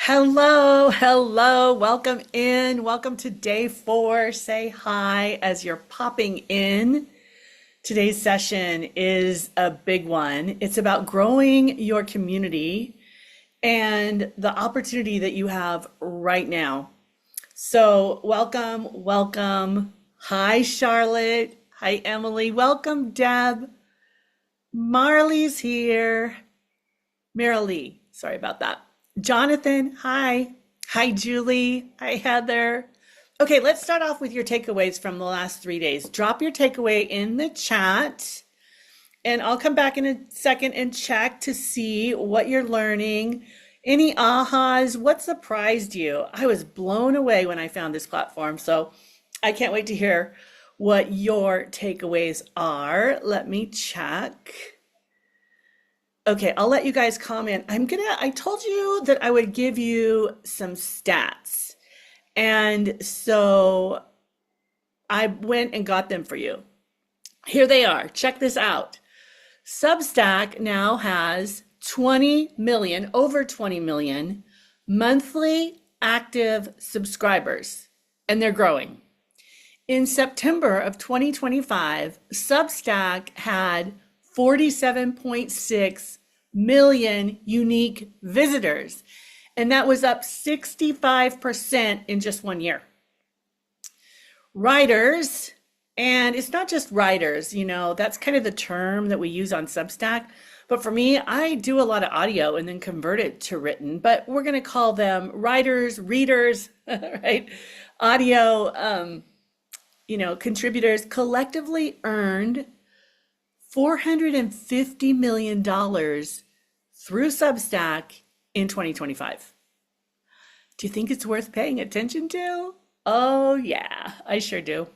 Hello, hello, welcome in. Welcome to day 4. Say hi as you're popping in. Today's session is a big one. It's about growing your community and the opportunity that you have right now. So, welcome, welcome. Hi, Charlotte. Hi, Emily. Welcome, Deb. Marley's here. Marilee, sorry about that. Jonathan, hi. Hi, Julie. Hi, Heather. Okay, let's start off with your takeaways from the last 3 days. Drop your takeaway in the chat, and I'll come back in a second and check to see what you're learning. Any ahas? What surprised you? I was blown away when I found this platform, so I can't wait to hear what your takeaways are. Let me check. Okay, I'll let you guys comment. I told you that I would give you some stats. And so I went and got them for you. Here they are. Check this out. Substack now has 20 million, over 20 million monthly active subscribers, and they're growing. In September of 2025, Substack had 47.6 million unique visitors, and that was up 65% in just 1 year. Writers, and it's not just writers, that's kind of the term that we use on Substack. But for me, I do a lot of audio and then convert it to written, but we're going to call them writers, readers, right? Audio, contributors collectively earned $450 million through Substack in 2025. Do you think it's worth paying attention to? Oh, yeah, I sure do.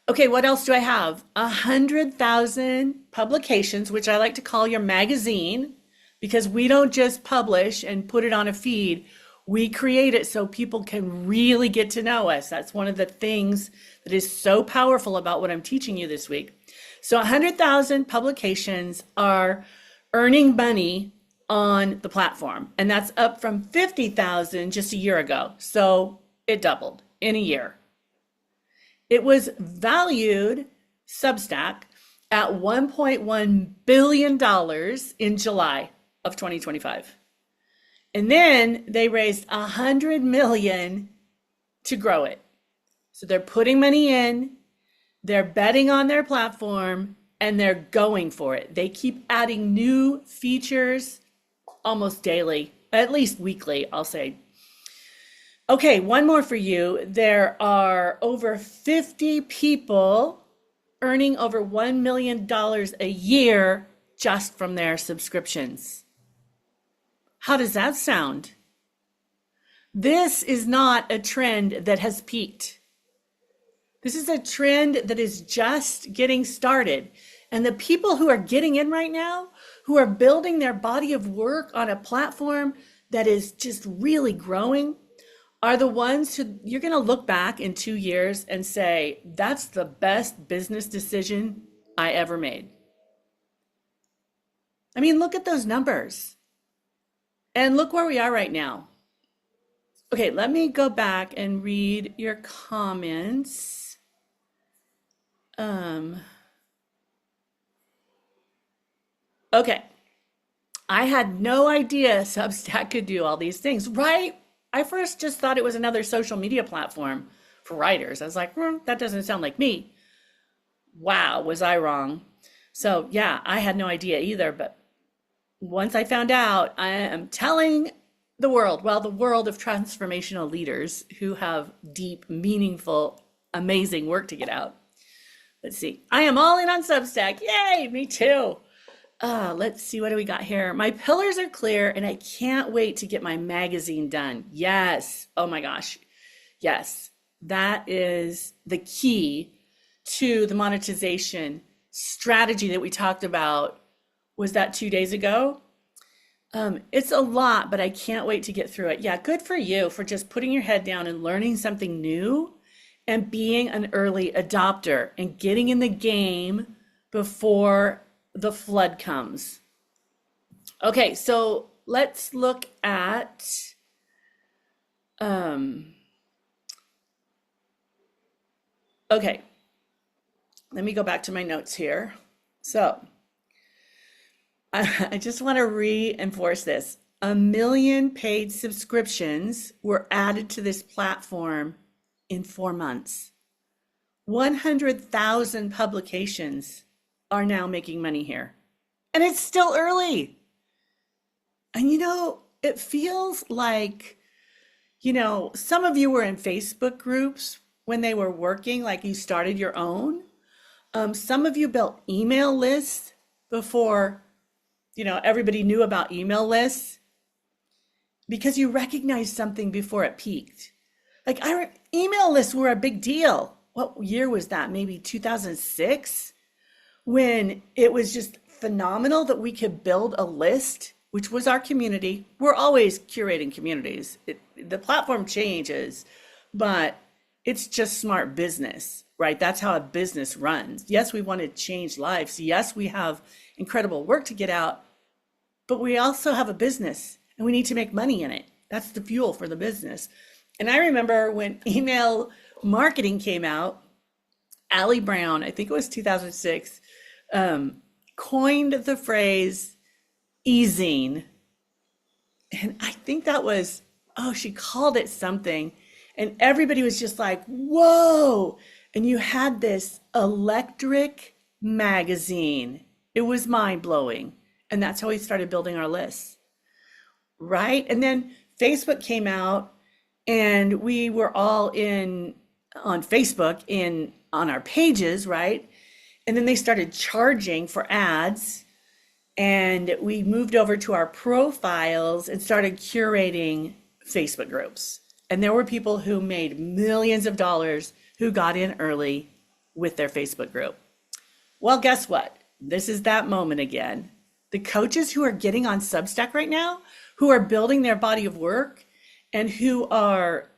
Okay, what else do I have? 100,000 publications, which I like to call your magazine, because we don't just publish and put it on a feed. We create it so people can really get to know us. That's one of the things that is so powerful about what I'm teaching you this week. So 100,000 publications are earning money on the platform, and that's up from 50,000 just a year ago. So it doubled in a year. It was valued, Substack, at $1.1 billion in July of 2025. And then they raised $100 million to grow it. So they're putting money in, they're betting on their platform, and they're going for it. They keep adding new features almost daily, at least weekly, I'll say. Okay, one more for you. There are over 50 people earning over $1 million a year just from their subscriptions. How does that sound? This is not a trend that has peaked. This is a trend that is just getting started. And the people who are getting in right now, who are building their body of work on a platform that is just really growing, are the ones who you're going to look back in 2 years and say, that's the best business decision I ever made. I mean, look at those numbers. And look where we are right now. Okay, let me go back and read your comments. Okay. I had no idea Substack could do all these things, right? I first just thought it was another social media platform for writers. I was like, that doesn't sound like me. Wow, was I wrong? So yeah, I had no idea either. But once I found out, I am telling the world, well, the world of transformational leaders who have deep, meaningful, amazing work to get out. Let's see. I am all in on Substack. Yay, me too. Let's see, what do we got here? My pillars are clear and I can't wait to get my magazine done. Yes. Oh my gosh. Yes. That is the key to the monetization strategy that we talked about. Was that 2 days ago? It's a lot, but I can't wait to get through it. Yeah, good for you for just putting your head down and learning something new and being an early adopter and getting in the game before the flood comes. Okay, so let's look at Um, okay, let me go back to my notes here. So I just want to reinforce this. 1 million paid subscriptions were added to this platform in 4 months. 100,000 publications are now making money here. And it's still early. And it feels like, some of you were in Facebook groups when they were working, like you started your own. Some of you built email lists before, everybody knew about email lists because you recognized something before it peaked. Like email lists were a big deal. What year was that? Maybe 2006, when it was just phenomenal that we could build a list, which was our community. We're always curating communities. The platform changes, but it's just smart business, right? That's how a business runs. Yes, we want to change lives. Yes, we have incredible work to get out, but we also have a business and we need to make money in it. That's the fuel for the business. And I remember when email marketing came out, Allie Brown, I think it was 2006, coined the phrase easing. And I think that was, she called it something. And everybody was just like, whoa. And you had this electric magazine. It was mind blowing. And that's how we started building our lists, right? And then Facebook came out and we were all on Facebook on our pages, right? And then they started charging for ads, and we moved over to our profiles and started curating Facebook groups. And there were people who made millions of dollars who got in early with their Facebook group. Well, guess what? This is that moment again. The coaches who are getting on Substack right now, who are building their body of work and who are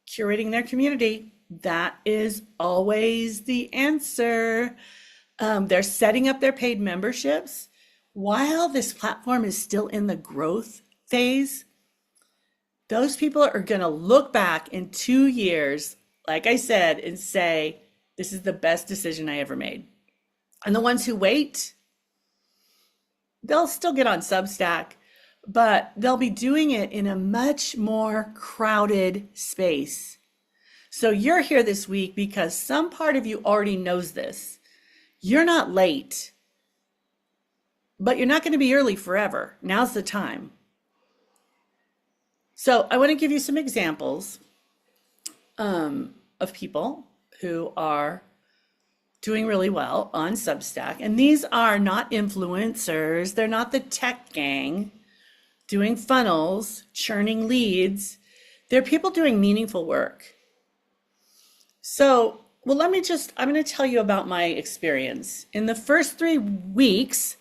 curating their community, that is always the answer. They're setting up their paid memberships while this platform is still in the growth phase. Those people are going to look back in 2 years, like I said, and say, this is the best decision I ever made. And the ones who wait, they'll still get on Substack, but they'll be doing it in a much more crowded space. So you're here this week because some part of you already knows this. You're not late, but you're not going to be early forever. Now's the time. So I want to give you some examples of people who are doing really well on Substack. And these are not influencers. They're not the tech gang doing funnels, churning leads. They're people doing meaningful work. So, I'm going to tell you about my experience. In the first 3 weeks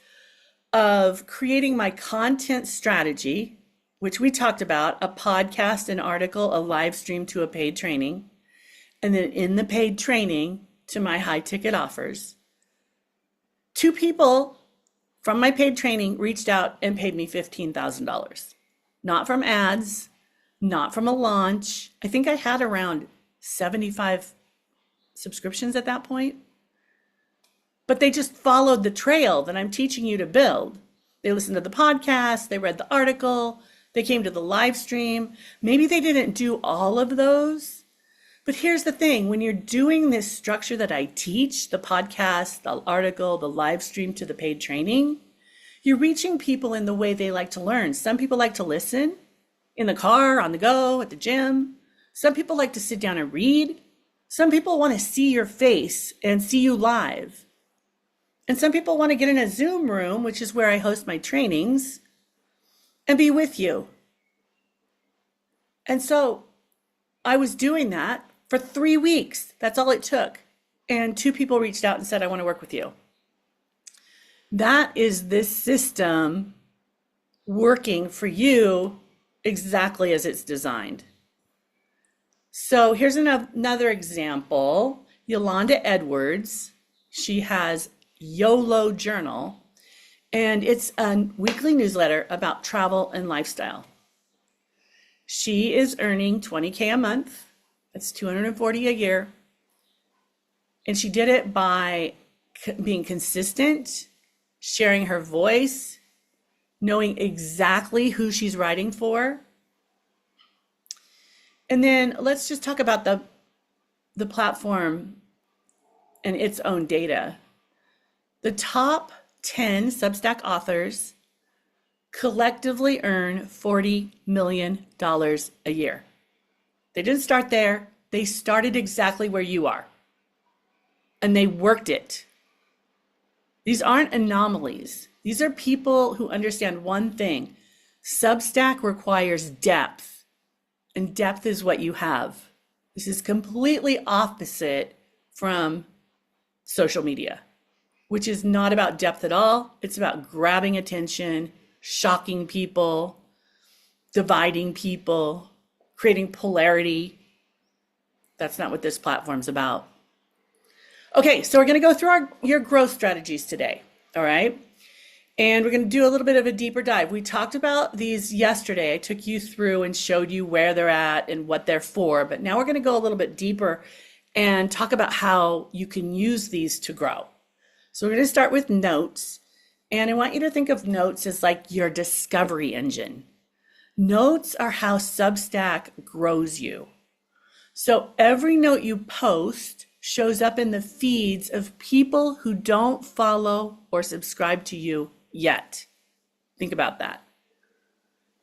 of creating my content strategy, which we talked about, a podcast, an article, a live stream to a paid training, and then in the paid training to my high ticket offers, 2 people from my paid training reached out and paid me $15,000. Not from ads, not from a launch. I think I had around 75 subscriptions at that point. But they just followed the trail that I'm teaching you to build. They listened to the podcast, they read the article, they came to the live stream. Maybe they didn't do all of those. But here's the thing, when you're doing this structure that I teach, the podcast, the article, the live stream to the paid training, you're reaching people in the way they like to learn. Some people like to listen in the car, on the go, at the gym. Some people like to sit down and read. Some people want to see your face and see you live. And some people want to get in a Zoom room, which is where I host my trainings, and be with you. And so I was doing that for 3 weeks. That's all it took. And 2 people reached out and said, I want to work with you. That is this system working for you exactly as it's designed. So here's another example. Yolanda Edwards, she has YOLO Journal, and it's a weekly newsletter about travel and lifestyle. She is earning 20K a month. That's 240 a year. And she did it by being consistent, sharing her voice, knowing exactly who she's writing for. And then let's just talk about the platform and its own data. The top 10 Substack authors collectively earn $40 million a year. They didn't start there. They started exactly where you are. And they worked it. These aren't anomalies. These are people who understand one thing. Substack requires depth, and depth is what you have. This is completely opposite from social media, which is not about depth at all. It's about grabbing attention, shocking people, dividing people, creating polarity. That's not what this platform's about. Okay, so we're going to go through your growth strategies today, all right? And we're going to do a little bit of a deeper dive. We talked about these yesterday. I took you through and showed you where they're at and what they're for, but now we're going to go a little bit deeper and talk about how you can use these to grow. So we're going to start with notes, and I want you to think of notes as like your discovery engine. Notes are how Substack grows you. So every note you post shows up in the feeds of people who don't follow or subscribe to you yet. Think about that.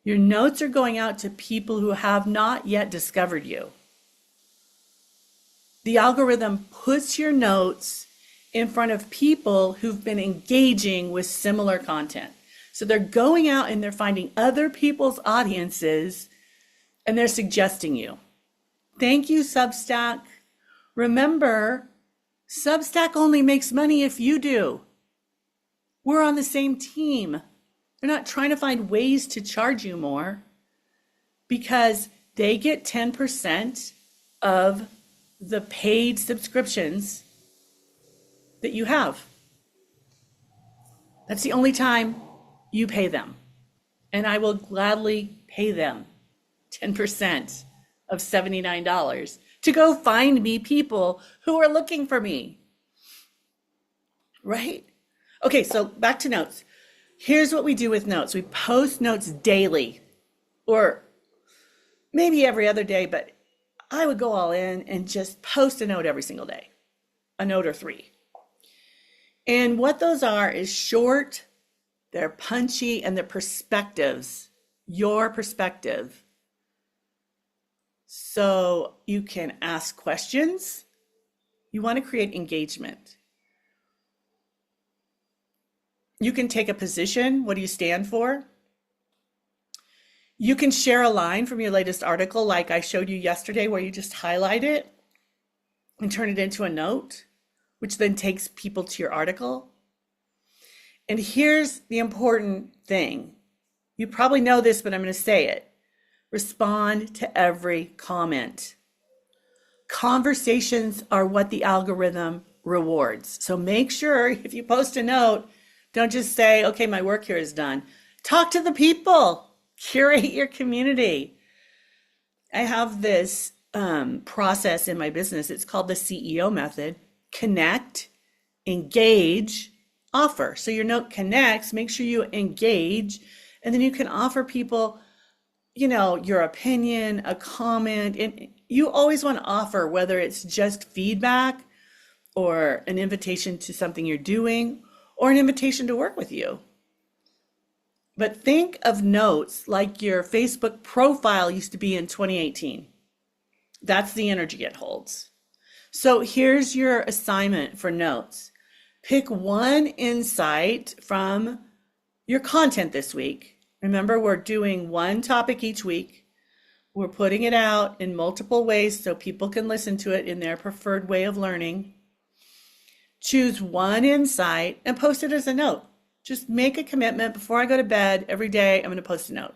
Your notes are going out to people who have not yet discovered you. The algorithm puts your notes in front of people who've been engaging with similar content. So they're going out and they're finding other people's audiences and they're suggesting you. Thank you, Substack. Remember, Substack only makes money if you do. We're on the same team. They're not trying to find ways to charge you more because they get 10% of the paid subscriptions that you have. That's the only time you pay them. And I will gladly pay them 10% of $79 to go find me people who are looking for me. Right? Okay, so back to notes. Here's what we do with notes. We post notes daily, or maybe every other day, but I would go all in and just post a note every single day, a note or three. And what those are is short, they're punchy, and they're perspectives, your perspective. So you can ask questions. You want to create engagement. You can take a position. What do you stand for? You can share a line from your latest article, like I showed you yesterday, where you just highlight it and turn it into a note, which then takes people to your article. And here's the important thing. You probably know this, but I'm going to say it. Respond to every comment. Conversations are what the algorithm rewards. So make sure if you post a note, don't just say, okay, my work here is done. Talk to the people. Curate your community. I have this process in my business. It's called the CEO method. Connect, engage, offer. So your note connects, make sure you engage, and then you can offer people, your opinion, a comment. And you always want to offer, whether it's just feedback or an invitation to something you're doing or an invitation to work with you. But think of notes like your Facebook profile used to be in 2018. That's the energy it holds. So here's your assignment for notes. Pick one insight from your content this week. Remember, we're doing one topic each week. We're putting it out in multiple ways so people can listen to it in their preferred way of learning. Choose one insight and post it as a note. Just make a commitment before I go to bed every day, I'm going to post a note.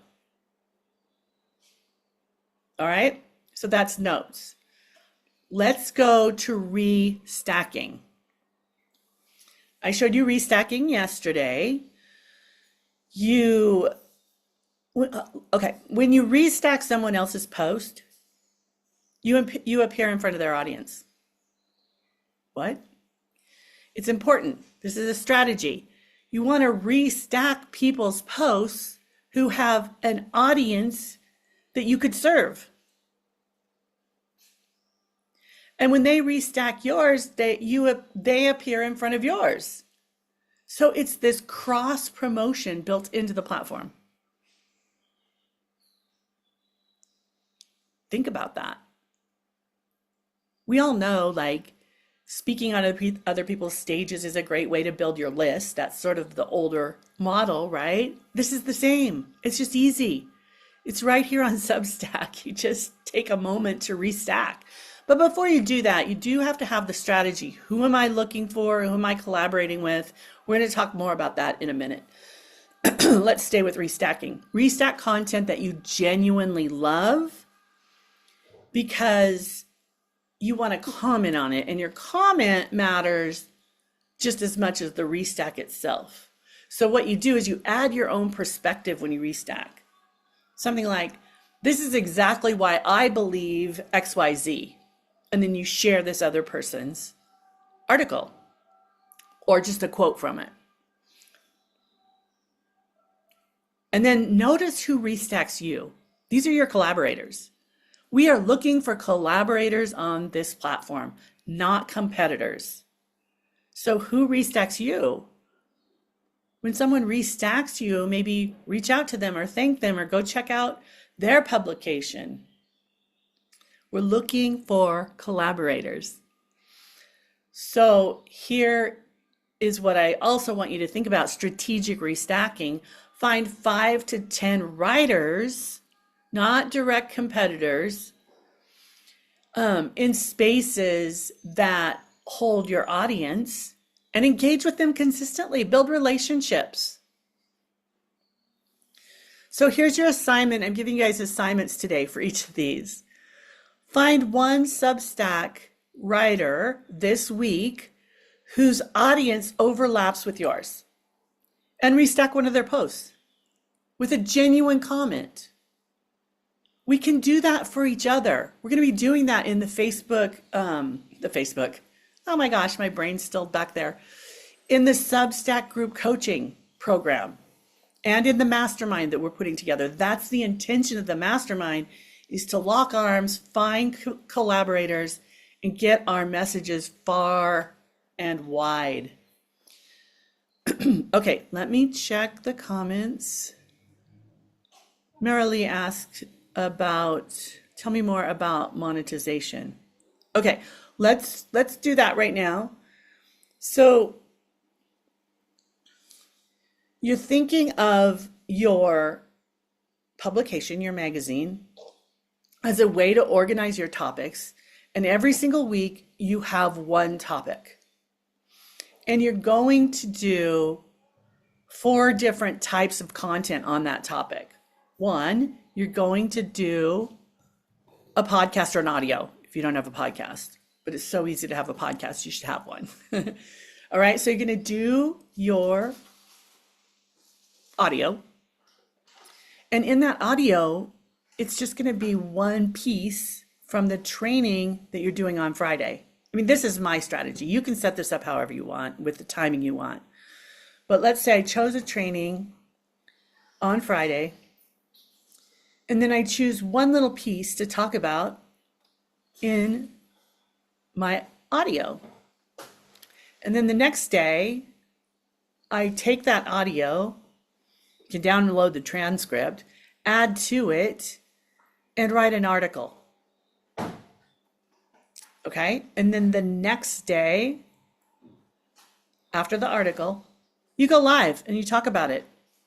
All right, so that's notes. Let's go to restacking. I showed you restacking yesterday. You Okay, when you restack someone else's post, you appear in front of their audience. What? It's important. This is a strategy. You want to restack people's posts who have an audience that you could serve. And when they restack yours, they appear in front of yours. So it's this cross promotion built into the platform. Think about that. We all know, like, speaking on other people's stages is a great way to build your list. That's sort of the older model, right? This is the same. It's just easy. It's right here on Substack. You just take a moment to restack. But before you do that, you do have to have the strategy. Who am I looking for? Who am I collaborating with? We're going to talk more about that in a minute. Let's stay with restacking. Restack content that you genuinely love because you want to comment on it, and your comment matters just as much as the restack itself. So what you do is you add your own perspective when you restack. Something like, this is exactly why I believe XYZ. And then you share this other person's article or just a quote from it. And then notice who restacks you. These are your collaborators. We are looking for collaborators on this platform, not competitors. So who restacks you? When someone restacks you, maybe reach out to them or thank them or go check out their publication. We're looking for collaborators. So here is what I also want you to think about: strategic restacking. Find 5 to 10 writers, not direct competitors, in spaces that hold your audience, and engage with them consistently. Build relationships. So here's your assignment. I'm giving you guys assignments today for each of these. Find one Substack writer this week whose audience overlaps with yours, and restack one of their posts with a genuine comment. We can do that for each other. We're going to be doing that in the Facebook. Oh my gosh, my brain's still back there. In the Substack group coaching program and in the mastermind that we're putting together. That's the intention of the mastermind, is to lock arms, find collaborators, and get our messages far and wide. Okay, let me check the comments. Marilee asked tell me more about monetization. Okay, let's do that right now. So you're thinking of your publication, your magazine, as a way to organize your topics. And every single week you have one topic. And you're going to do 4 different types of content on that topic. 1, you're going to do a podcast or an audio if you don't have a podcast. But it's so easy to have a podcast, you should have one. All right, so you're going to do your audio. And in that audio, it's just going to be one piece from the training that you're doing on Friday. I mean, this is my strategy. You can set this up however you want with the timing you want. But let's say I chose a training on Friday, and then I choose one little piece to talk about in my audio. And then the next day, I take that audio, you can download the transcript, add to it, and write an article. Okay, and then the next day, after the article, you go live and you talk about it.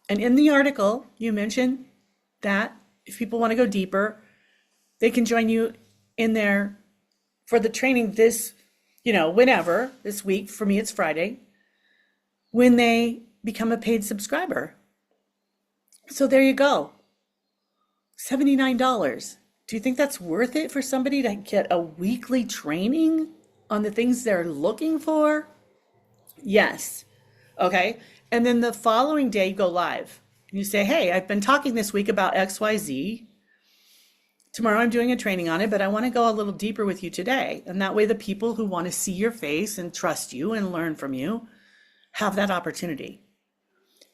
And in the article, you mention that if people want to go deeper, they can join you in there for the training this, whenever, this week. For me, it's Friday, when they become a paid subscriber. So there you go. $79. Do you think that's worth it for somebody to get a weekly training on the things they're looking for? Yes. Okay. And then the following day you go live. And you say, hey, I've been talking this week about XYZ. Tomorrow I'm doing a training on it, but I want to go a little deeper with you today. And that way the people who want to see your face and trust you and learn from you have that opportunity.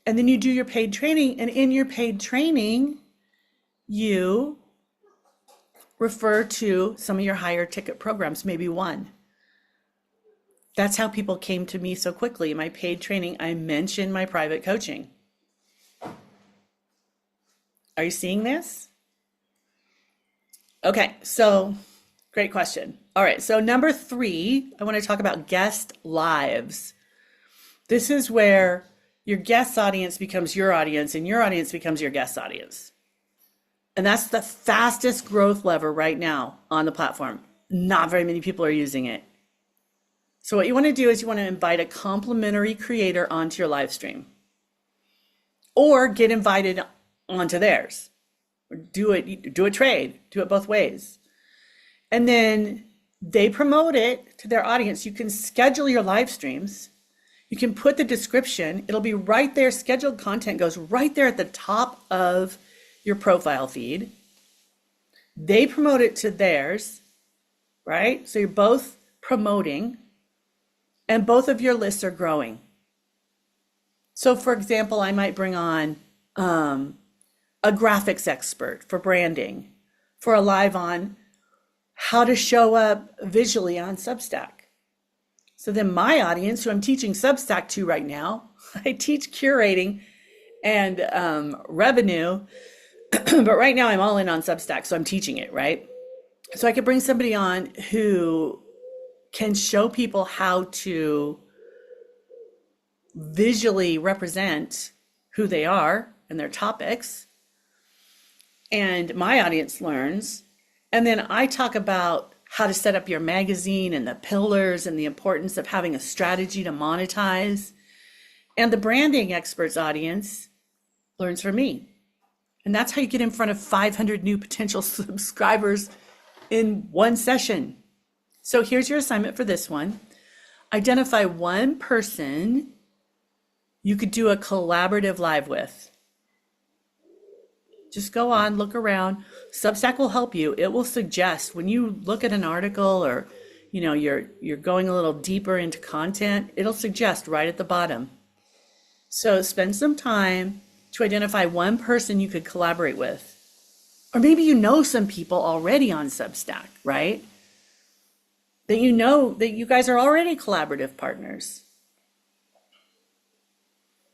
And then you do your paid training, and in your paid training, you refer to some of your higher ticket programs, maybe one. That's how people came to me so quickly. In my paid training, I mentioned my private coaching. Are you seeing this? Okay, so great question. All right, so number 3, I want to talk about guest lives. This is where your guest audience becomes your audience and your audience becomes your guest audience. And that's the fastest growth lever right now on the platform. Not very many people are using it. So what you want to do is you want to invite a complimentary creator onto your live stream, or get invited onto theirs. Or do a trade, do it both ways. And then they promote it to their audience. You can schedule your live streams. You can put the description. It'll be right there. Scheduled content goes right there at the top of your profile feed. They promote it to theirs, right? So you're both promoting, and both of your lists are growing. So for example, I might bring on a graphics expert for branding for a live on how to show up visually on Substack. So then my audience, who I'm teaching Substack to right now, I teach curating and revenue, but right now I'm all in on Substack, so I'm teaching it, right? So I could bring somebody on who can show people how to visually represent who they are and their topics. And my audience learns. And then I talk about how to set up your magazine and the pillars and the importance of having a strategy to monetize. And the branding experts audience learns from me. And that's how you get in front of 500 new potential subscribers in one session. So here's your assignment for this one. Identify one person you could do a collaborative live with. Just go on, look around. Substack will help you. It will suggest when you look at an article, or you're going a little deeper into content, it'll suggest right at the bottom. So spend some time to identify one person you could collaborate with. Or maybe you know some people already on Substack, right? That you know that you guys are already collaborative partners.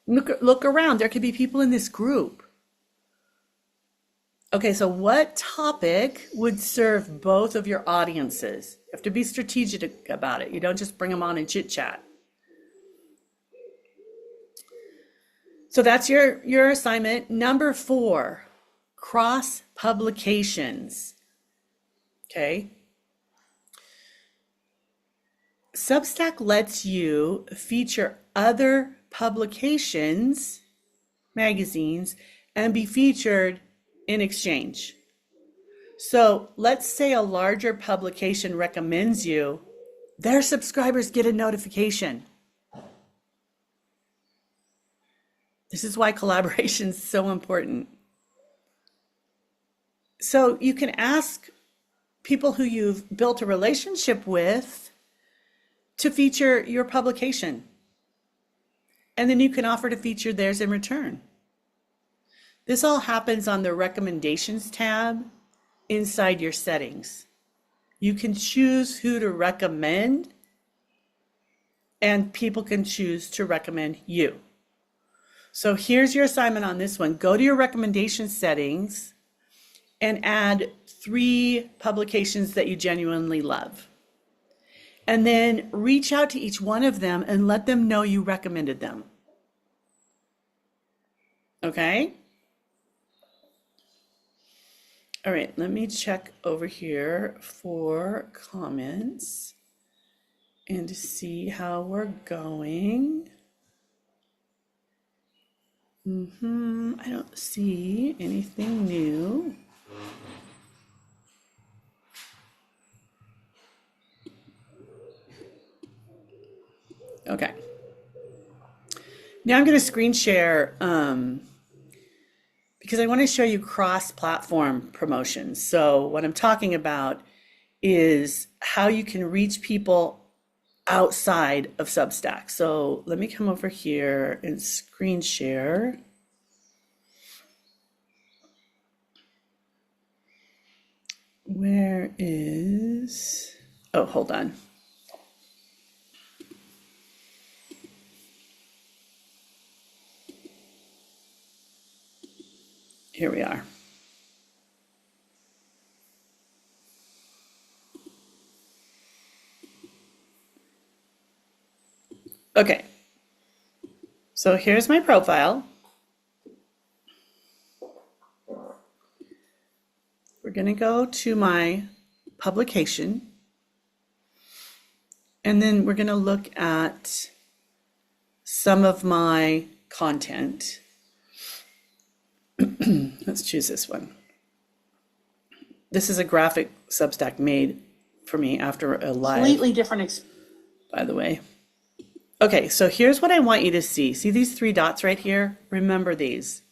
Look around. There could be people in this group. Okay, so what topic would serve both of your audiences? You have to be strategic about it. You don't just bring them on and chit chat. So that's your assignment. Number 4, cross publications. Okay. Substack lets you feature other publications, magazines, and be featured in exchange. So let's say a larger publication recommends you, their subscribers get a notification. This is why collaboration is so important. So you can ask people who you've built a relationship with to feature your publication. And then you can offer to feature theirs in return. This all happens on the recommendations tab inside your settings. You can choose who to recommend, and people can choose to recommend you. So here's your assignment on this one. Go to your recommendation settings and add 3 publications that you genuinely love. And then reach out to each one of them and let them know you recommended them. Okay? All right, let me check over here for comments and see how we're going. I don't see anything new. Okay. Now I'm going to screen share because I want to show you cross-platform promotions. So what I'm talking about is how you can reach people outside of Substack. So let me come over here and screen share. Where is, oh, hold on. Here we are. Okay, so here's my profile. We're going to go to my publication, and then we're going to look at some of my content. Let's choose this one. This is a graphic Substack made for me after a live. Completely different, by the way. Okay, so here's what I want you to see. See these 3 dots right here? Remember these.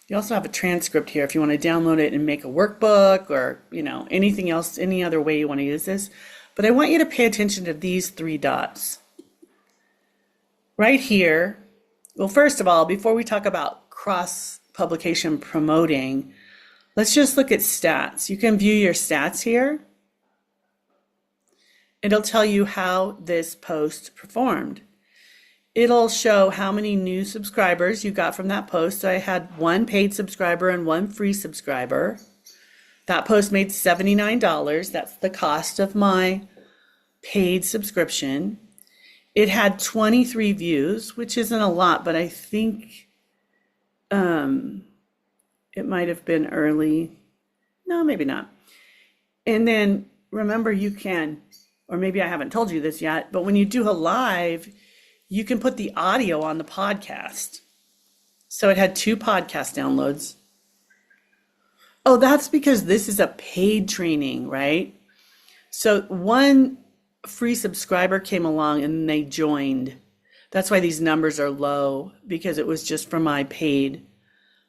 You also have a transcript here if you want to download it and make a workbook or, anything else, any other way you want to use this. But I want you to pay attention to these 3 dots. Right here, well, first of all, before we talk about cross-publication promoting, let's just look at stats. You can view your stats here. It'll tell you how this post performed. It'll show how many new subscribers you got from that post. So I had 1 paid subscriber and 1 free subscriber. That post made $79. That's the cost of my paid subscription. It had 23 views, which isn't a lot, but I think it might have been early. No, maybe not. And then remember, you can, or maybe I haven't told you this yet, but when you do a live, you can put the audio on the podcast. So it had 2 podcast downloads. Oh, that's because this is a paid training, right? So 1 free subscriber came along and they joined. That's why these numbers are low, because it was just for my paid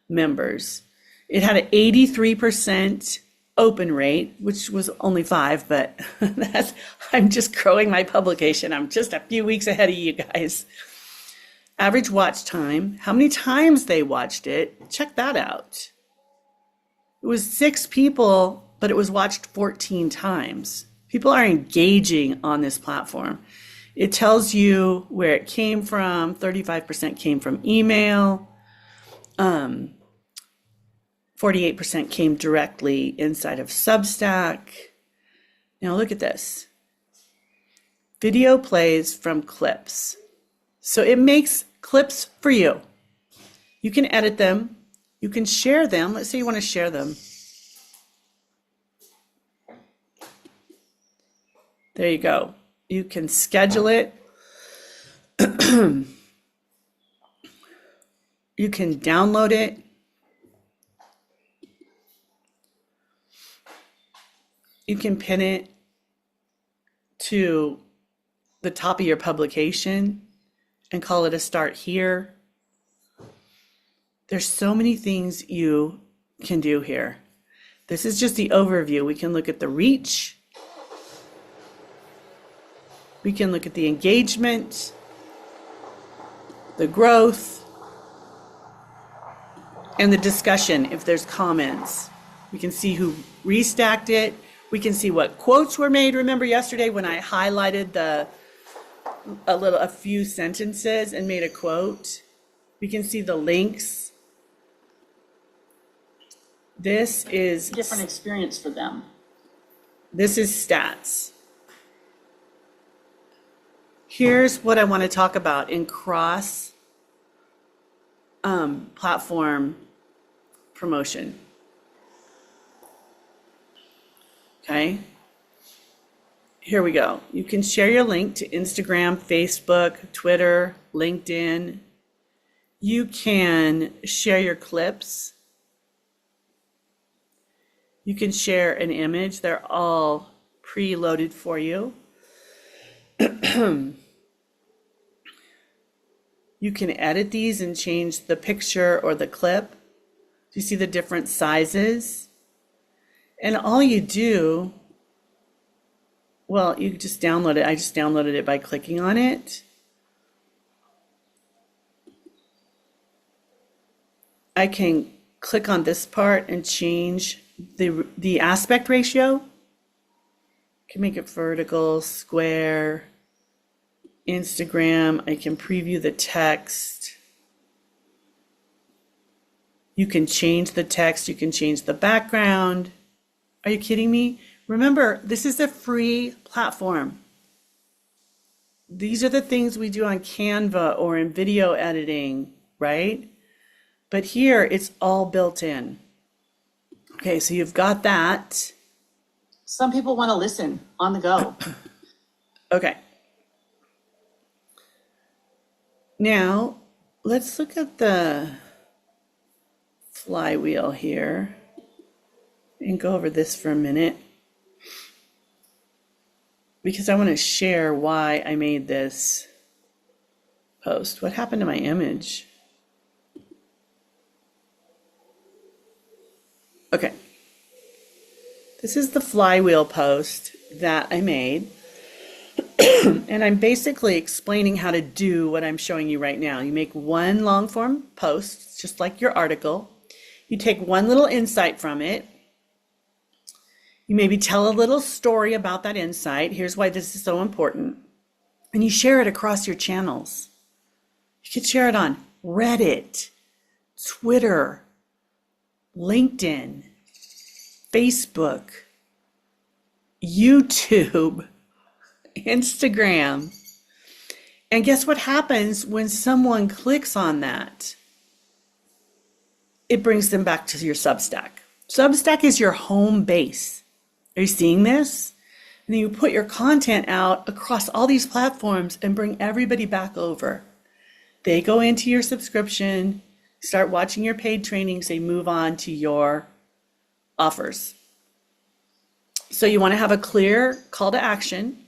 members. It had an 83% open rate, which was only 5, but I'm just growing my publication. I'm just a few weeks ahead of you guys. Average watch time, how many times they watched it, check that out. It was 6 people, but it was watched 14 times. People are engaging on this platform. It tells you where it came from. 35% came from email. 48% came directly inside of Substack. Now look at this. Video plays from clips. So it makes clips for you. You can edit them. You can share them. Let's say you want to share them. There you go. You can schedule it. You can download it. You can pin it to the top of your publication and call it a start here. There's so many things you can do here. This is just the overview. We can look at the reach. We can look at the engagement, the growth, and the discussion if there's comments. We can see who restacked it. We can see what quotes were made. Remember yesterday when I highlighted a few sentences and made a quote? We can see the links. This is different experience for them. This is stats. Here's what I want to talk about in cross platform promotion. Okay, here we go. You can share your link to Instagram, Facebook, Twitter, LinkedIn. You can share your clips. You can share an image. They're all preloaded for you. You can edit these and change the picture or the clip. Do you see the different sizes? And all you do, well, you just download it. I just downloaded it by clicking on it. I can click on this part and change the aspect ratio. Can make it vertical, square, Instagram. I can preview the text. You can change the text. You can change the background. Are you kidding me? Remember, this is a free platform. These are the things we do on Canva or in video editing, right? But here it's all built in. Okay, so you've got that. Some people want to listen on the go. Okay. Now, let's look at the flywheel here and go over this for a minute because I want to share why I made this post. What happened to my image? Okay. This is the flywheel post that I made. And I'm basically explaining how to do what I'm showing you right now. You make one long form post, just like your article. You take one little insight from it. You maybe tell a little story about that insight. Here's why this is so important. And you share it across your channels. You can share it on Reddit, Twitter, LinkedIn, Facebook, YouTube, Instagram. And guess what happens when someone clicks on that? It brings them back to your Substack. Substack is your home base. Are you seeing this? And then you put your content out across all these platforms and bring everybody back over. They go into your subscription, start watching your paid trainings, they move on to your offers. So you want to have a clear call to action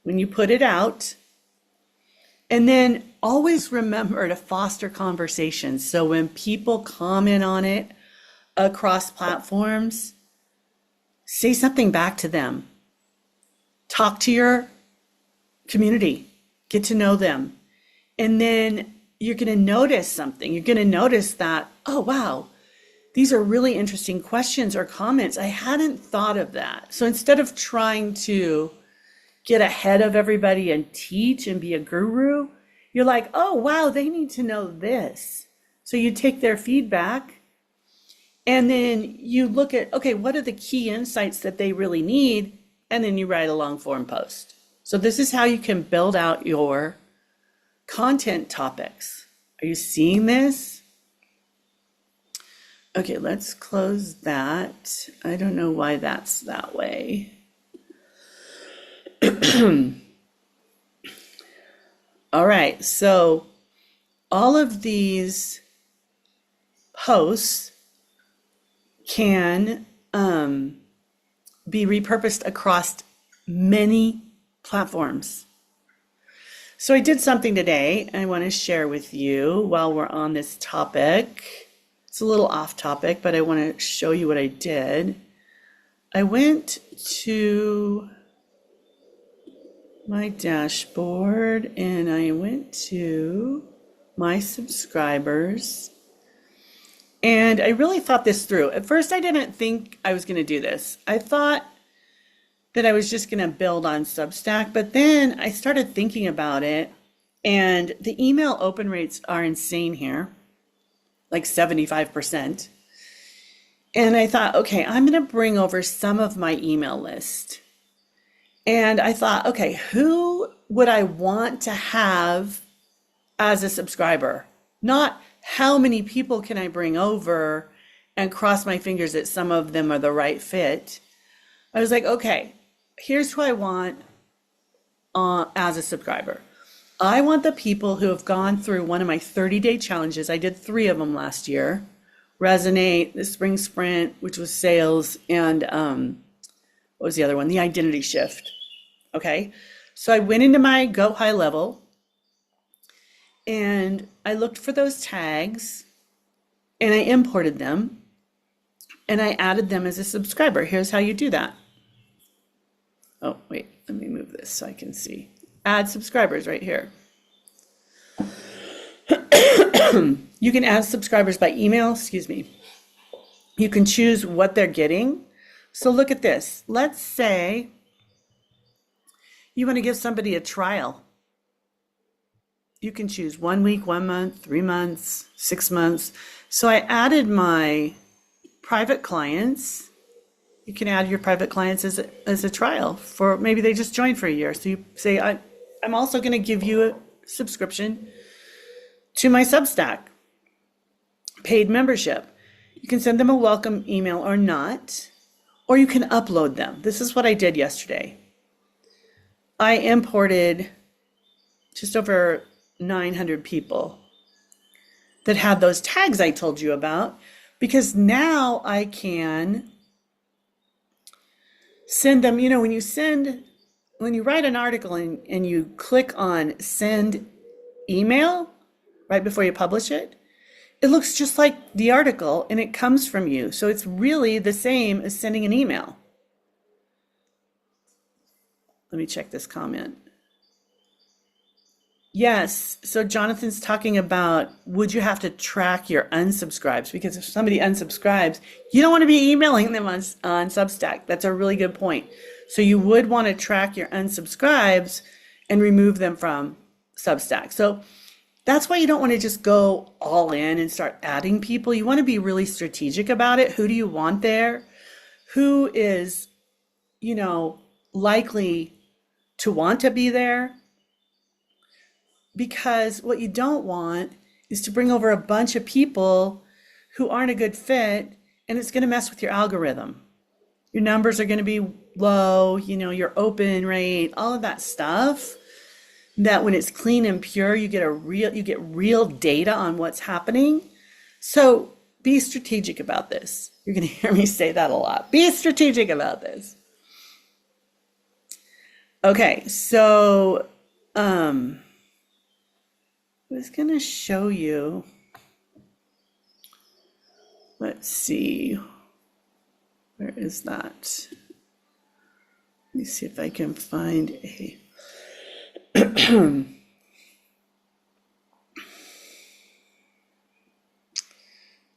when you put it out. And then always remember to foster conversations. So when people comment on it across platforms, say something back to them. Talk to your community, get to know them. And then you're going to notice something. You're going to notice that, oh, wow, these are really interesting questions or comments. I hadn't thought of that. So instead of trying to get ahead of everybody and teach and be a guru, you're like, oh, wow, they need to know this. So you take their feedback and then you look at, okay, what are the key insights that they really need? And then you write a long form post. So this is how you can build out your content topics. Are you seeing this? Okay, let's close that. I don't know why that's that way. All right, so all of these posts can be repurposed across many platforms. So I did something today I want to share with you while we're on this topic. It's a little off topic, but I want to show you what I did. I went to my dashboard and I went to my subscribers and I really thought this through. At first, I didn't think I was going to do this. I thought that I was just going to build on Substack, but then I started thinking about it and the email open rates are insane here, like 75%. And I thought, okay, I'm going to bring over some of my email list. And I thought, okay, who would I want to have as a subscriber? Not how many people can I bring over and cross my fingers that some of them are the right fit. I was like, okay, here's who I want as a subscriber. I want the people who have gone through one of my 30-day challenges. I did 3 of them last year. Resonate, the Spring Sprint, which was sales, and what was the other one? The identity shift. Okay, so I went into my Go High Level and I looked for those tags and I imported them and I added them as a subscriber. Here's how you do that. Oh, wait, let me move this so I can see. Add subscribers right here. You can add subscribers by email, excuse me. You can choose what they're getting. So look at this. Let's say you want to give somebody a trial. You can choose 1 week, 1 month, 3 months, 6 months. So I added my private clients. You can add your private clients as a trial for maybe they just joined for a year. So you say, I'm also going to give you a subscription to my Substack paid membership. You can send them a welcome email or not, or you can upload them. This is what I did yesterday. I imported just over 900 people that had those tags I told you about, because now I can send them, when you write an article and you click on send email right before you publish it, it looks just like the article and it comes from you. So it's really the same as sending an email. Let me check this comment. Yes, so Jonathan's talking about, would you have to track your unsubscribes? Because if somebody unsubscribes, you don't want to be emailing them on Substack. That's a really good point. So you would want to track your unsubscribes and remove them from Substack. So that's why you don't want to just go all in and start adding people. You want to be really strategic about it. Who do you want there? Who is, likely to want to be there? Because what you don't want is to bring over a bunch of people who aren't a good fit, and it's going to mess with your algorithm. Your numbers are going to be low, your open rate, all of that stuff. That when it's clean and pure, you get real data on what's happening. So be strategic about this. You're going to hear me say that a lot. Be strategic about this. Okay, so I was going to show you, let's see, where is that? Let me see if I can find a,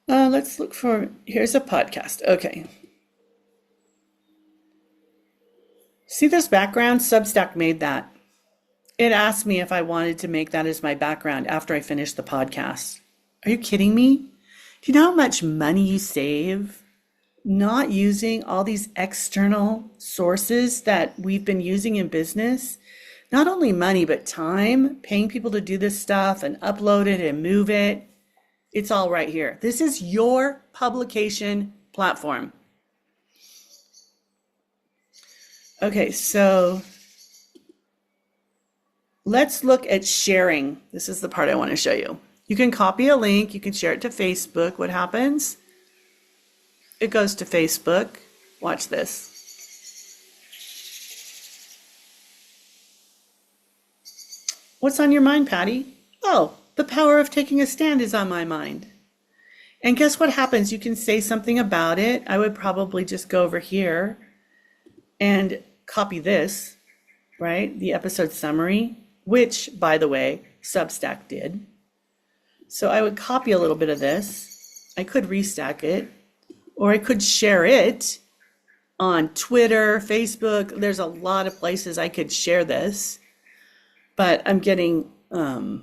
let's look for, here's a podcast. Okay. See this background? Substack made that. It asked me if I wanted to make that as my background after I finished the podcast. Are you kidding me? Do you know how much money you save not using all these external sources that we've been using in business? Not only money, but time, paying people to do this stuff and upload it and move it. It's all right here. This is your publication platform. Okay, so let's look at sharing. This is the part I want to show you. You can copy a link, you can share it to Facebook. What happens? It goes to Facebook. Watch this. What's on your mind, Patty? Oh, the power of taking a stand is on my mind. And guess what happens? You can say something about it. I would probably just go over here and copy this, right? The episode summary, which, by the way, Substack did. So I would copy a little bit of this. I could restack it, or I could share it on Twitter, Facebook. There's a lot of places I could share this, but I'm getting a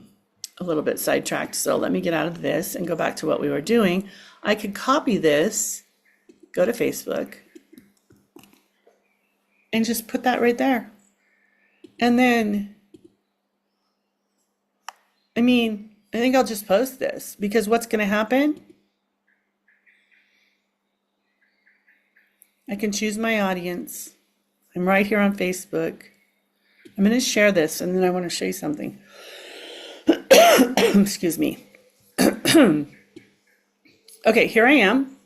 little bit sidetracked. So let me get out of this and go back to what we were doing. I could copy this, go to Facebook, and just put that right there. And then, I think I'll just post this, because what's going to happen? I can choose my audience. I'm right here on Facebook. I'm going to share this, and then I want to show you something. Excuse me. Okay, here I am.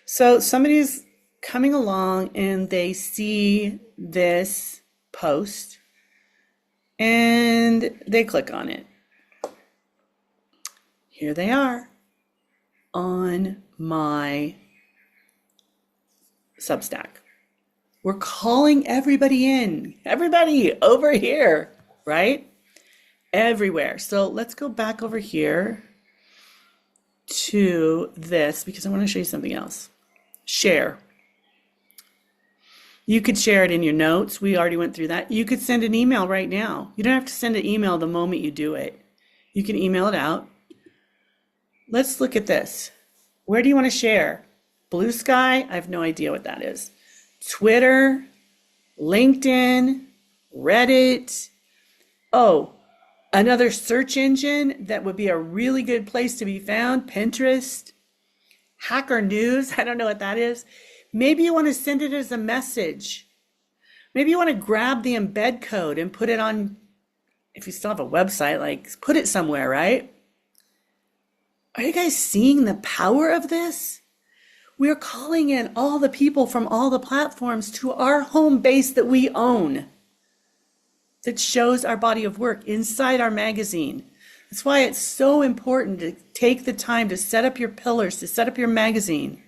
So somebody's coming along and they see this post and they click on it. Here they are on my Substack. We're calling everybody in, everybody over here, right? Everywhere. So let's go back over here to this because I want to show you something else. Share. You could share it in your notes. We already went through that. You could send an email right now. You don't have to send an email the moment you do it. You can email it out. Let's look at this. Where do you want to share? Blue Sky? I have no idea what that is. Twitter, LinkedIn, Reddit. Oh, another search engine that would be a really good place to be found, Pinterest, Hacker News. I don't know what that is. Maybe you want to send it as a message. Maybe you want to grab the embed code and put it on, if you still have a website, like put it somewhere, right? Are you guys seeing the power of this? We're calling in all the people from all the platforms to our home base that we own, that shows our body of work inside our magazine. That's why it's so important to take the time to set up your pillars, to set up your magazine,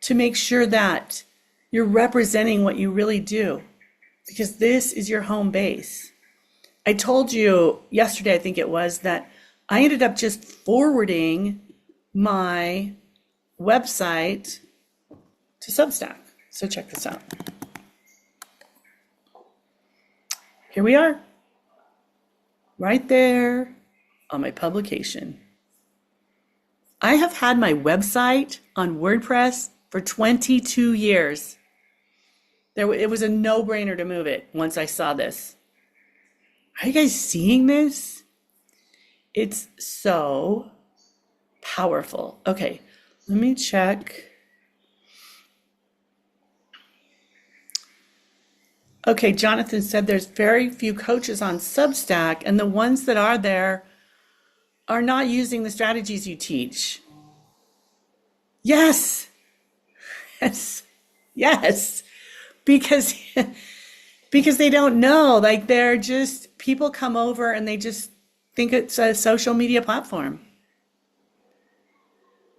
to make sure that you're representing what you really do, because this is your home base. I told you yesterday, I think it was, that I ended up just forwarding my website to Substack. So check this out. Here we are, right there on my publication. I have had my website on WordPress for 22 years. It was a no-brainer to move it once I saw this. Are you guys seeing this? It's so powerful. Okay, let me check. Okay, Jonathan said there's very few coaches on Substack, and the ones that are there are not using the strategies you teach. Yes, yes, because they don't know. Like, they're just, people come over and they just think it's a social media platform.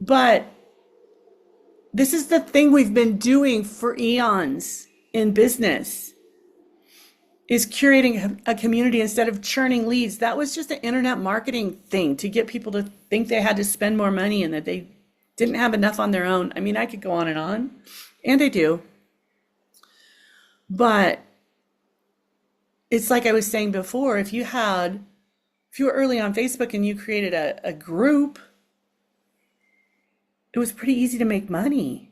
But this is the thing we've been doing for eons in business, is curating a community instead of churning leads. That was just an internet marketing thing to get people to think they had to spend more money and that they didn't have enough on their own. I mean, I could go on, and I do. But it's like I was saying before, if you were early on Facebook and you created a group, it was pretty easy to make money,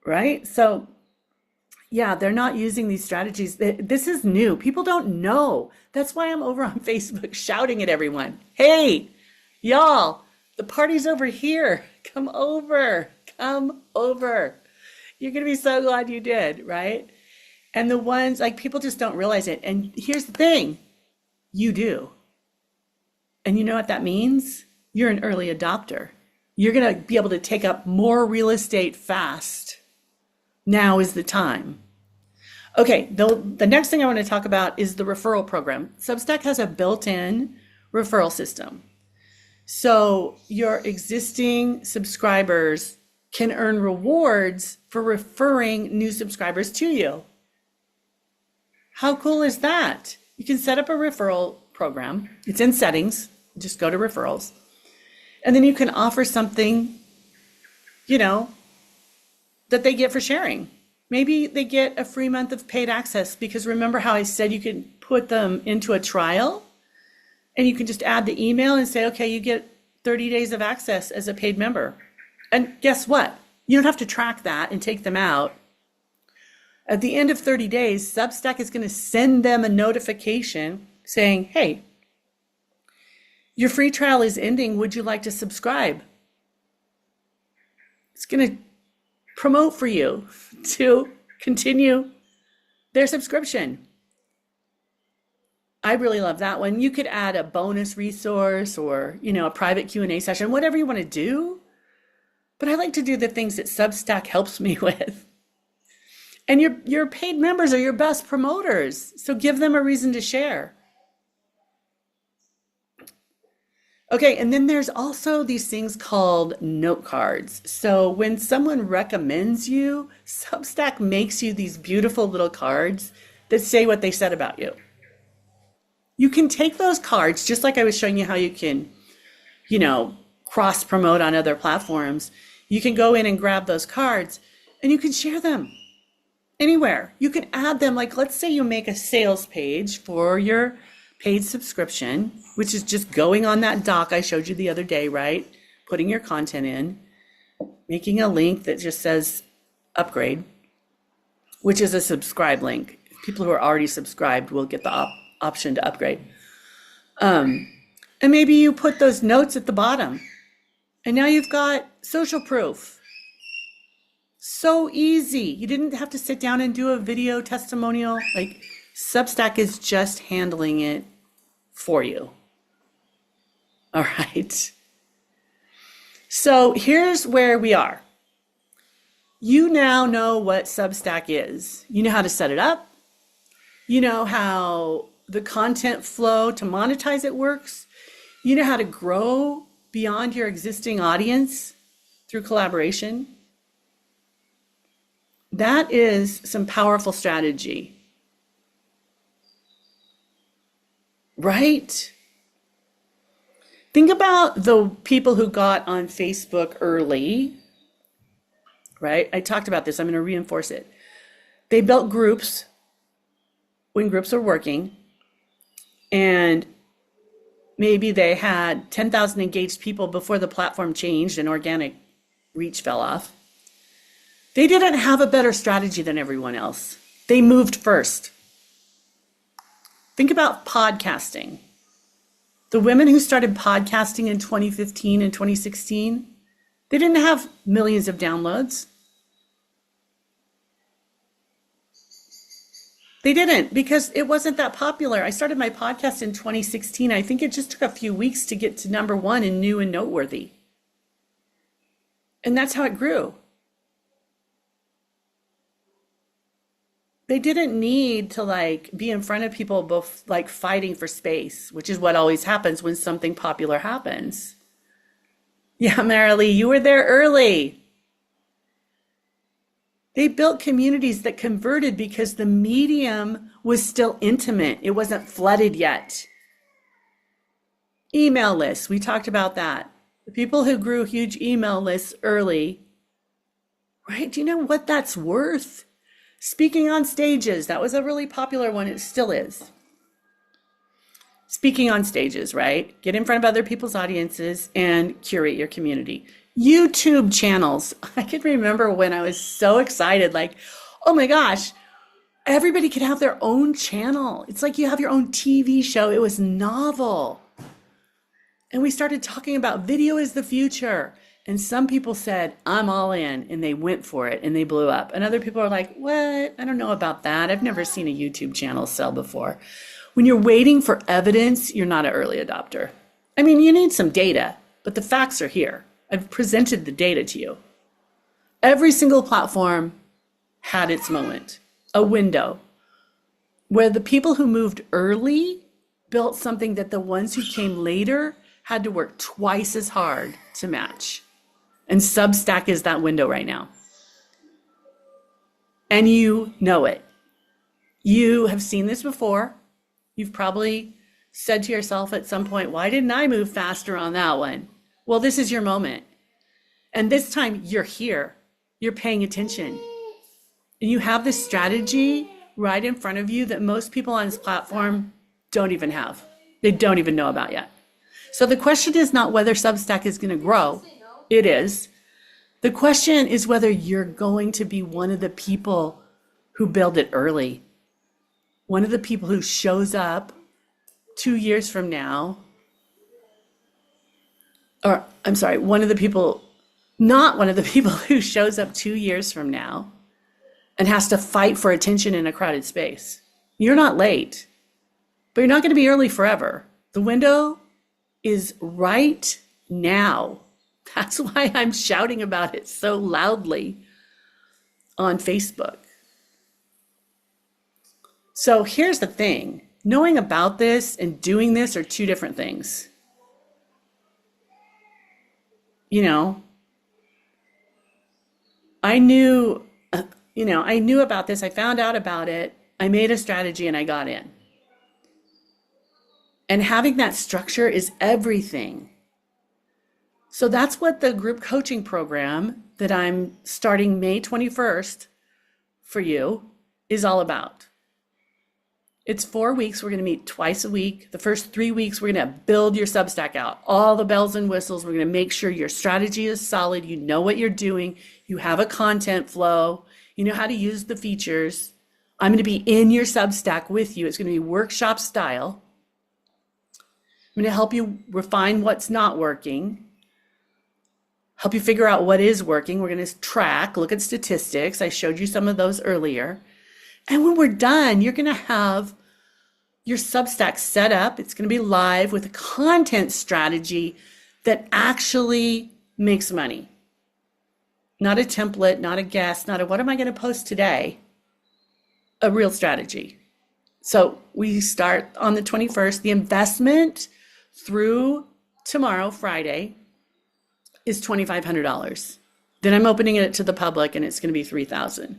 right? So yeah, they're not using these strategies. This is new. People don't know. That's why I'm over on Facebook shouting at everyone. Hey, y'all, the party's over here. Come over. Come over. You're going to be so glad you did, right? And the ones, like, people just don't realize it. And here's the thing. You do. And you know what that means? You're an early adopter. You're going to be able to take up more real estate fast. Now is the time. Okay, the next thing I want to talk about is the referral program. Substack has a built-in referral system. So your existing subscribers can earn rewards for referring new subscribers to you. How cool is that? You can set up a referral program. It's in settings. Just go to referrals. And then you can offer something, that they get for sharing. Maybe they get a free month of paid access, because remember how I said you can put them into a trial and you can just add the email and say, okay, you get 30 days of access as a paid member. And guess what? You don't have to track that and take them out. At the end of 30 days, Substack is going to send them a notification saying, hey, your free trial is ending. Would you like to subscribe? It's going to promote for you to continue their subscription. I really love that one. You could add a bonus resource or, a private Q&A session, whatever you want to do. But I like to do the things that Substack helps me with. And your paid members are your best promoters. So give them a reason to share. Okay, and then there's also these things called note cards. So when someone recommends you, Substack makes you these beautiful little cards that say what they said about you. You can take those cards, just like I was showing you how you can, you know, cross promote on other platforms. You can go in and grab those cards and you can share them anywhere. You can add them, like, let's say you make a sales page for your paid subscription, which is just going on that doc I showed you the other day, right? Putting your content in, making a link that just says upgrade, which is a subscribe link. People who are already subscribed will get the option to upgrade. And maybe you put those notes at the bottom. And now you've got social proof. So easy. You didn't have to sit down and do a video testimonial. Like, Substack is just handling it for you. All right. So here's where we are. You now know what Substack is. You know how to set it up. You know how the content flow to monetize it works. You know how to grow beyond your existing audience through collaboration. That is some powerful strategy, right? Think about the people who got on Facebook early, right? I talked about this. I'm going to reinforce it. They built groups when groups were working, and maybe they had 10,000 engaged people before the platform changed and organic reach fell off. They didn't have a better strategy than everyone else. They moved first. Think about podcasting. The women who started podcasting in 2015 and 2016, they didn't have millions of downloads. They didn't, because it wasn't that popular. I started my podcast in 2016. I think it just took a few weeks to get to #1 in new and noteworthy. And that's how it grew. They didn't need to be in front of people fighting for space, which is what always happens when something popular happens. Yeah, Marilee, you were there early. They built communities that converted because the medium was still intimate. It wasn't flooded yet. Email lists, we talked about that. The people who grew huge email lists early, right? Do you know what that's worth? Speaking on stages, that was a really popular one. It still is. Speaking on stages, right? Get in front of other people's audiences and curate your community. YouTube channels. I can remember when I was so excited, oh my gosh, everybody could have their own channel. It's like you have your own TV show. It was novel. And we started talking about video is the future. And some people said, I'm all in, and they went for it and they blew up. And other people are like, what? I don't know about that. I've never seen a YouTube channel sell before. When you're waiting for evidence, you're not an early adopter. I mean, you need some data, but the facts are here. I've presented the data to you. Every single platform had its moment, a window, where the people who moved early built something that the ones who came later had to work twice as hard to match. And Substack is that window right now. And you know it. You have seen this before. You've probably said to yourself at some point, why didn't I move faster on that one? Well, this is your moment. And this time you're here. You're paying attention. And you have this strategy right in front of you that most people on this platform don't even have. They don't even know about yet. So the question is not whether Substack is going to grow. It is. The question is whether you're going to be one of the people who build it early. One of the people who shows up 2 years from now. Or, I'm sorry, not one of the people who shows up 2 years from now and has to fight for attention in a crowded space. You're not late, but you're not going to be early forever. The window is right now. That's why I'm shouting about it so loudly on Facebook. So here's the thing. Knowing about this and doing this are two different things. you know, I knew, I knew about this. I found out about it. I made a strategy and I got in. And having that structure is everything. So that's what the group coaching program that I'm starting May 21st for you is all about. It's 4 weeks. We're going to meet twice a week. The first 3 weeks, we're going to build your Substack out. All the bells and whistles. We're going to make sure your strategy is solid. You know what you're doing. You have a content flow. You know how to use the features. I'm going to be in your Substack with you. It's going to be workshop style. I'm going to help you refine what's not working, help you figure out what is working. We're going to track, look at statistics. I showed you some of those earlier. And when we're done, you're going to have your Substack set up. It's going to be live with a content strategy that actually makes money. Not a template, not a guess, not a what am I going to post today? A real strategy. So we start on the 21st. The investment through tomorrow, Friday, is $2,500. Then I'm opening it to the public and it's going to be $3,000.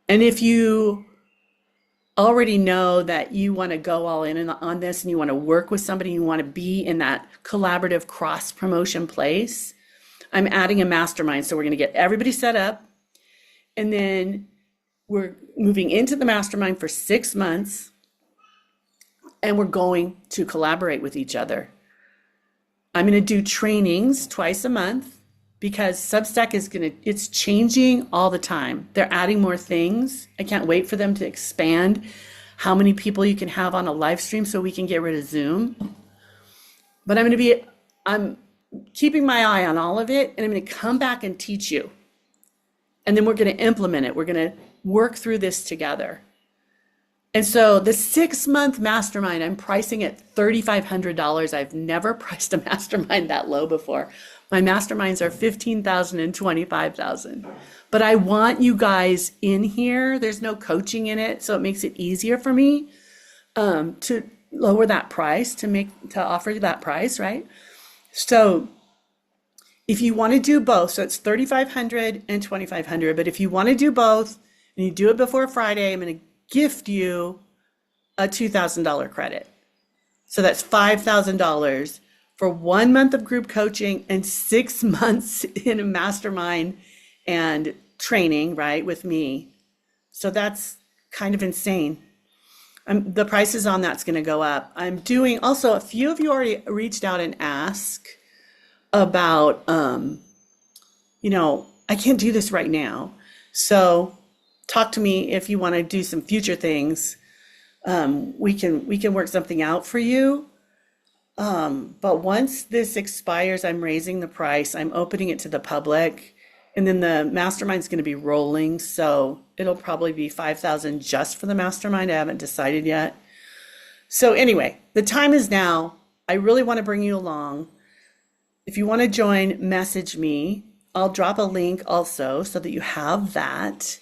And if you already know that you want to go all in on this and you want to work with somebody, you want to be in that collaborative cross promotion place, I'm adding a mastermind. So we're going to get everybody set up and then we're moving into the mastermind for 6 months and we're going to collaborate with each other. I'm going to do trainings twice a month because Substack it's changing all the time. They're adding more things. I can't wait for them to expand how many people you can have on a live stream so we can get rid of Zoom. But I'm keeping my eye on all of it and I'm going to come back and teach you. And then we're going to implement it. We're going to work through this together. And so the 6-month mastermind, I'm pricing at $3,500. I've never priced a mastermind that low before. My masterminds are $15,000 and $25,000. But I want you guys in here. There's no coaching in it, so it makes it easier for me to lower that price, to offer that price, right? So if you want to do both, so it's $3,500 and $2,500. But if you want to do both and you do it before Friday, I'm going to gift you a $2,000 credit. So that's $5,000 for 1 month of group coaching and 6 months in a mastermind and training, right, with me. So that's kind of insane. The prices on that's going to go up. I'm doing also, a few of you already reached out and asked about, I can't do this right now. So talk to me if you want to do some future things. We can work something out for you. But once this expires, I'm raising the price. I'm opening it to the public, and then the mastermind's going to be rolling. So it'll probably be $5,000 just for the mastermind. I haven't decided yet. So anyway, the time is now. I really want to bring you along. If you want to join, message me. I'll drop a link also so that you have that.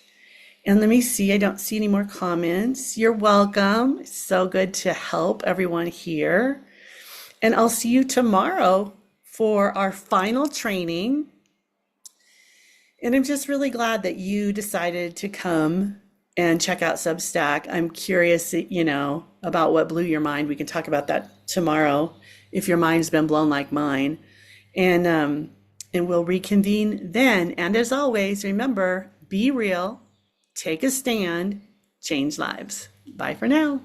And let me see, I don't see any more comments. You're welcome. It's so good to help everyone here. And I'll see you tomorrow for our final training. And I'm just really glad that you decided to come and check out Substack. I'm curious, about what blew your mind. We can talk about that tomorrow if your mind's been blown like mine. And we'll reconvene then. And as always, remember, be real. Take a stand, change lives. Bye for now.